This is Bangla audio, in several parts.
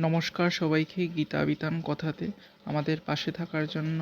নমস্কার সবাইকে। গীতা বিতান কথাতে আমাদের পাশে থাকার জন্য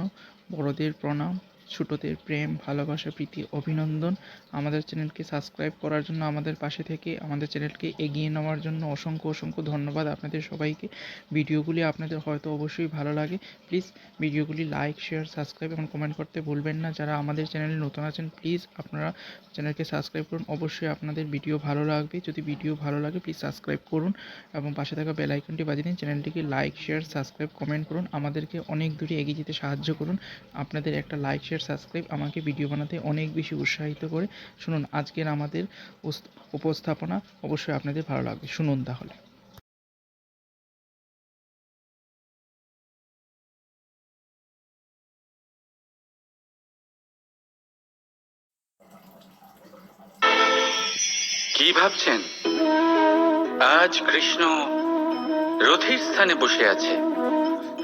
বড়দের প্রণাম, ছোটদের প্রেম, ভালোবাসা, প্রীতি, অভিনন্দন। আমাদের চ্যানেলকে সাবস্ক্রাইব করার জন্য, আমাদের পাশে থেকে আমাদের চ্যানেলকে এগিয়ে নেওয়ার জন্য অসংখ্য অসংখ্য ধন্যবাদ আপনাদের সবাইকে। ভিডিওগুলি আপনাদের হয়তো অবশ্যই ভালো লাগে। প্লিজ ভিডিওগুলি লাইক, শেয়ার, সাবস্ক্রাইব এবং কমেন্ট করতে ভুলবেন না। যারা আমাদের চ্যানেলে নতুন আছেন, প্লিজ আপনারা চ্যানেলকে সাবস্ক্রাইব করুন। অবশ্যই আপনাদের ভিডিও ভালো লাগবে। যদি ভিডিও ভালো লাগে প্লিজ সাবস্ক্রাইব করুন এবং পাশে থাকা বেল আইকনটি বাজিয়ে দিন। চ্যানেলটিকে লাইক, শেয়ার, সাবস্ক্রাইব, কমেন্ট করুন। আমাদেরকে অনেক দূরে এগিয়ে যেতে সাহায্য করুন। আপনাদের একটা লাইক, শেয়ার, সাবস্ক্রাইব আমাকে ভিডিও বানাতে অনেক বেশি উৎসাহিত করে। শুনুন আজকের আমাদের উপস্থাপনা, অবশ্যই আপনাদের ভালো লাগবে। শুনুন তাহলে। কি ভাবছেন? আজ কৃষ্ণ রথীর স্থানে বসে আছে,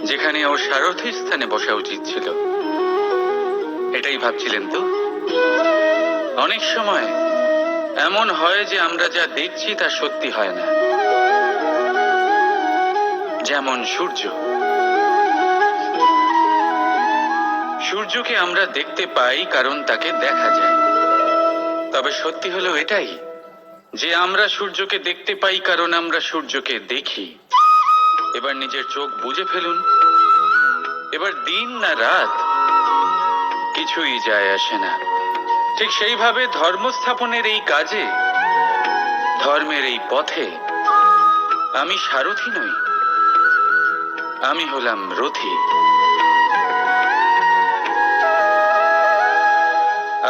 যেখানে ও সারথীর স্থানে বসা উচিত ছিল। এটাই ভাবছিলেন তো? অনেক সময় এমন হয় যে আমরা যা দেখছি তা সত্যি হয় না। যেমন সূর্যকে আমরা দেখতে পাই কারণ তাকে দেখা যায়। তবে সত্যি হলো এটাই যে আমরা সূর্যকে দেখতে পাই কারণ আমরা সূর্যকে দেখি। এবার নিজের চোখ বুজে ফেলুন। এবার দিন না রাত কিছুই যায় আসে না। ঠিক সেইভাবে ধর্মস্থাপনের এই কাজে, ধর্মের এই পথে আমি সারথি নই, আমি হলাম রথী।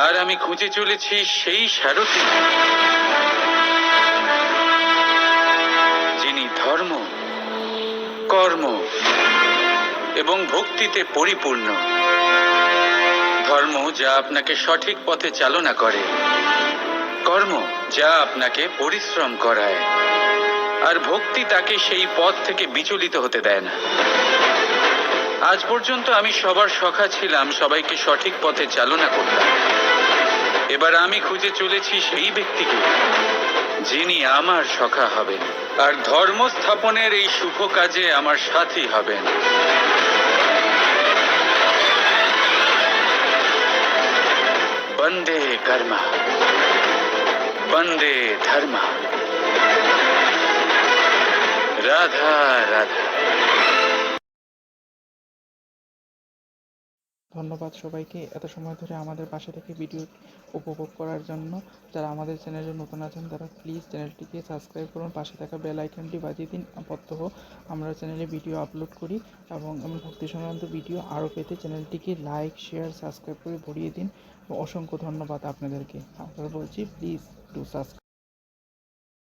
আর আমি খুঁজে চলেছি সেই সারথি যিনি ধর্ম, কর্ম এবং ভক্তিতে পরিপূর্ণ। ধর্ম যা আপনাকে সঠিক পথে চালনা করে, কর্ম যা আপনাকে পরিশ্রম করায়, আর ভক্তি তাকে সেই পথ থেকে বিচলিত হতে দেয় না। আজ পর্যন্ত আমি সবার সখা ছিলাম, সবাইকে সঠিক পথে চালনা করতাম। এবার আমি খুঁজে চলেছি সেই ব্যক্তিকে যিনি আমার সখা হবেন আর ধর্ম স্থাপনের এই শুভ কাজে আমার সাথী হবেন। বন্দে কর্ম, বন্দে ধর্ম, রাধা রাধা। ধন্যবাদ সবাইকে এত সময় ধরে আমাদের পাশে থেকে ভিডিও উপভোগ করার জন্য। যারা আমাদের চ্যানেলে নতুন আছেন তারা প্লিজ চ্যানেলটিকে সাবস্ক্রাইব করুন, পাশে থাকা বেল আইকনটি বাজিয়ে দিন। প্রত্যহ আমরা চ্যানেলে ভিডিও আপলোড করি এবং ভক্তি সংক্রান্ত ভিডিও আরও পেতে চ্যানেলটিকে লাইক, শেয়ার, সাবস্ক্রাইব করে ভরিয়ে দিন। অসংখ্য ধন্যবাদ আপনাদেরকে। আপনারা বলছি প্লিজ ডু সাবস্ক্রাইব।